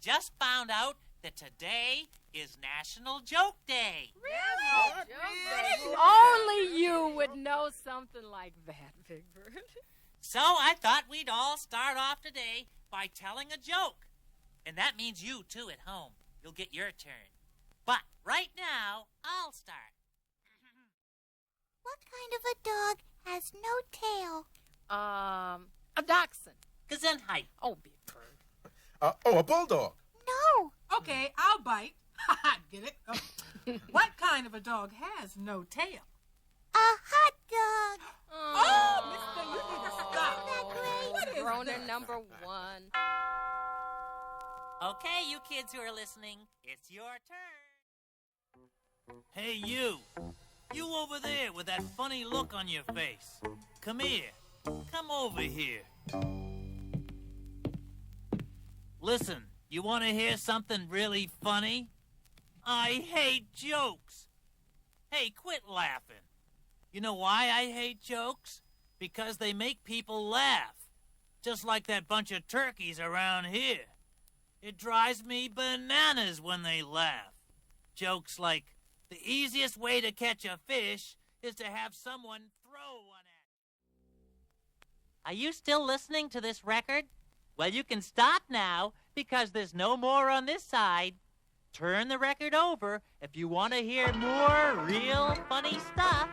just found out that today is National Joke Day. Really? Only you would know something like that, Big Bird. So I thought we'd all start off today by telling a joke. And that means you, too, at home. You'll get your turn. But right now, I'll start. What kind of a dog has no tail? A dachshund. Gesundheit. Oh, Big Bird. A bulldog. No. Okay, I'll bite. Get it? Oh. What kind of a dog has no tail? A hot dog. Oh, Mister, you need to stop. Isn't that great? What is Groaner this? number one. Okay, you kids who are listening, it's your turn. Hey, you. You over there with that funny look on your face. Come here. Come over here. Listen, you want to hear something really funny? I hate jokes. Hey, quit laughing. You know why I hate jokes? Because they make people laugh. Just like that bunch of turkeys around here. It drives me bananas when they laugh. Jokes like, the easiest way to catch a fish is to have someone throw one at you. Are you still listening to this record? Well, you can stop now because there's no more on this side. Turn the record over if you want to hear more real funny stuff.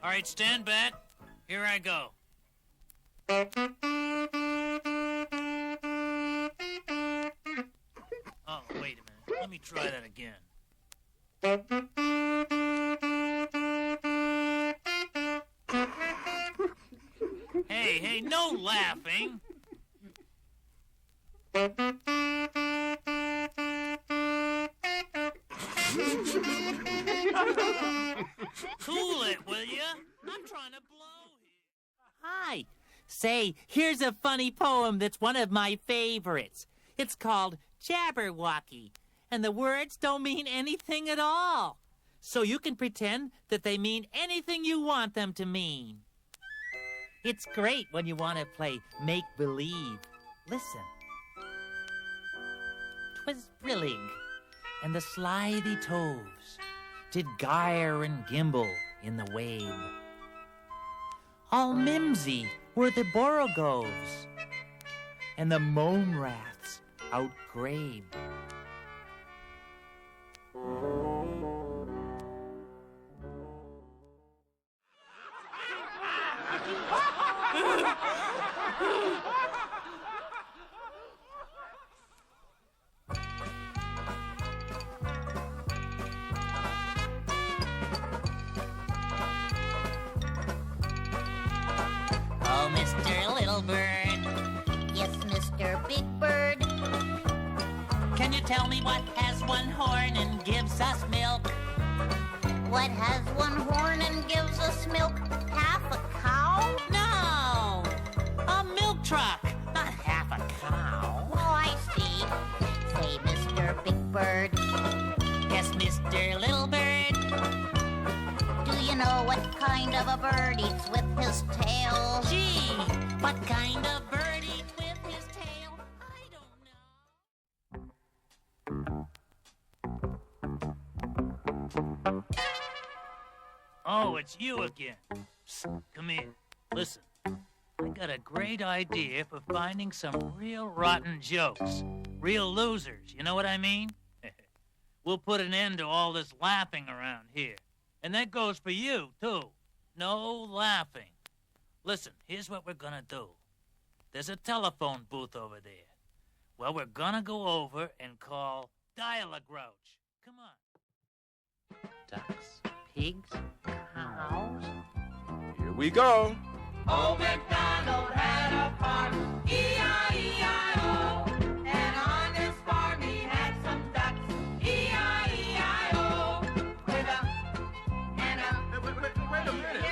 All right, stand back. Here I go. Oh, wait a minute. Let me try that again. Hey, no laughing. Cool it, will you? I'm trying to blow here. Hi. Say, here's a funny poem that's one of my favorites. It's called Jabberwocky, and the words don't mean anything at all. So you can pretend that they mean anything you want them to mean. It's great when you want to play make-believe. Listen. 'Twas brillig, and the slithy toves did gyre and gimble in the wabe. All mimsy were the borogoves, and the mome raths outgrabe. Oh, Mr. Little Bird, Yes, Mr. Big Bird. can you tell me what has one horn and gives us milk? What has one horn and gives us milk? Half a cow? No, a milk truck, not half a cow. Oh, I see. Say, Mr. Big Bird, Yes, Mr. Little Bird. do you know what kind of a bird eats with his tail? Gee, what kind of bird eats with his tail? I don't know. Oh, it's you again. Psst, come here. Listen, I got a great idea for finding some real rotten jokes. Real losers, you know what I mean? We'll put an end to all this laughing around here. And that goes for you, too. No laughing. Listen, here's what we're gonna do. There's a telephone booth over there. Well, we're gonna go over and call Dial-A-Grouch. Come on. Ducks, pigs, cows. Here we go. Old MacDonald had a farm, E-I-E-I-O. And on his farm he had some ducks, E-I-E-I-O. With a and a... Wait a minute.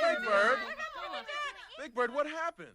Big Bird. Big Bird, what happened?